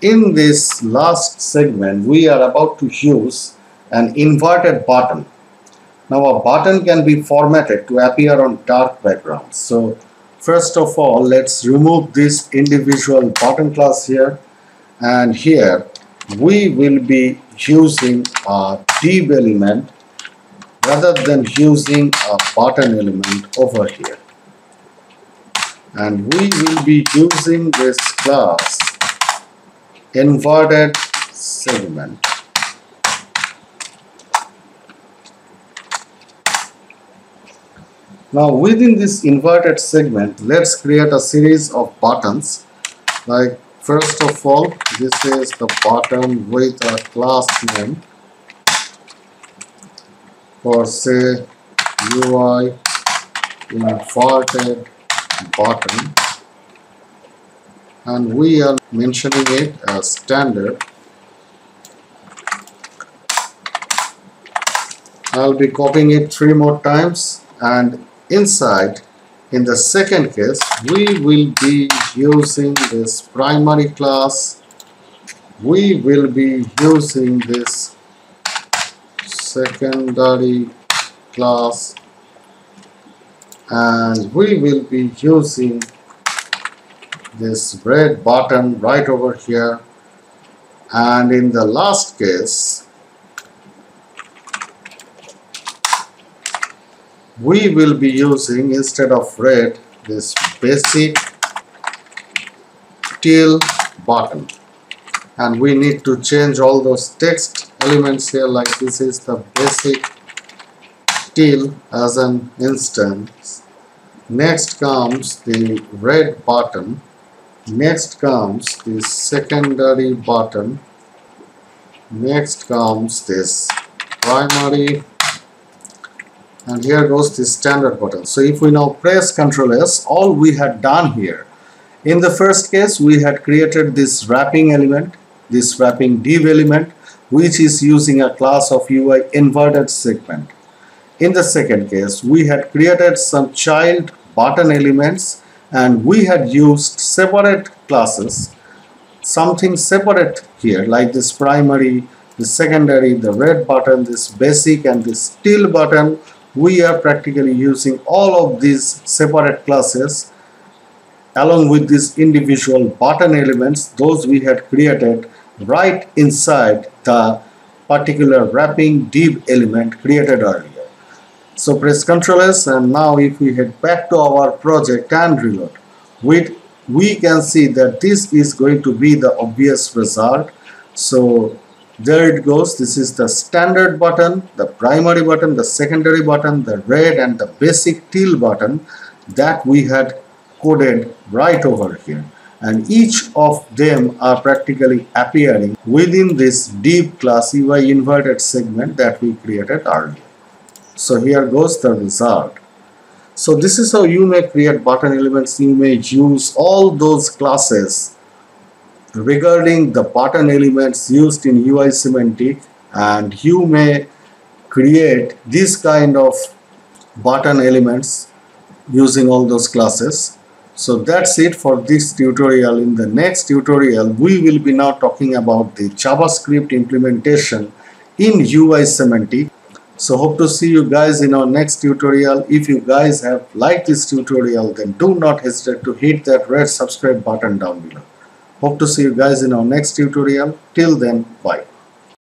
in this last segment, we are about to use an inverted button. Now, a button can be formatted to appear on dark backgrounds. So, first of all, let's remove this individual button class here. And here, we will be using a div element rather than using a button element over here. And we will be using this class inverted segment. Now within this inverted segment, let's create a series of buttons. Like first of all, this is the button with a class name for say UI inverted button, and we are mentioning it as standard. I'll be copying it 3 more times, and inside, in the second case, we will be using this primary class. We will be using this secondary class, and we will be using this red button right over here. And in the last case, we will be using, instead of red, this basic teal button. And we need to change all those text elements here, like this is the basic teal as an instance. Next comes the red button. Next comes the secondary button. Next comes this primary. And here goes the standard button. So if we now press Ctrl S, all we had done here, in the first case we had created this wrapping element, this wrapping div element, which is using a class of UI inverted segment. In the second case, we had created some child button elements, and we had used separate classes, something separate here, like this primary, the secondary, the red button, this basic, and this teal button. We are practically using all of these separate classes along with these individual button elements, those we had created right inside the particular wrapping div element created earlier. So press Ctrl S, and now if we head back to our project and reload, we can see that this is going to be the obvious result. So there it goes. This is the standard button, the primary button, the secondary button, the red and the basic teal button that we had coded right over here. And each of them are practically appearing within this div class UI inverted segment that we created earlier. So here goes the result. So this is how you may create button elements. You may use all those classes regarding the button elements used in UI semantic, and you may create this kind of button elements using all those classes. So that's it for this tutorial. In the next tutorial, we will be now talking about the JavaScript implementation in UI semantic. So hope to see you guys in our next tutorial. If you guys have liked this tutorial, then do not hesitate to hit that red subscribe button down below. Hope to see you guys in our next tutorial. Till then, bye.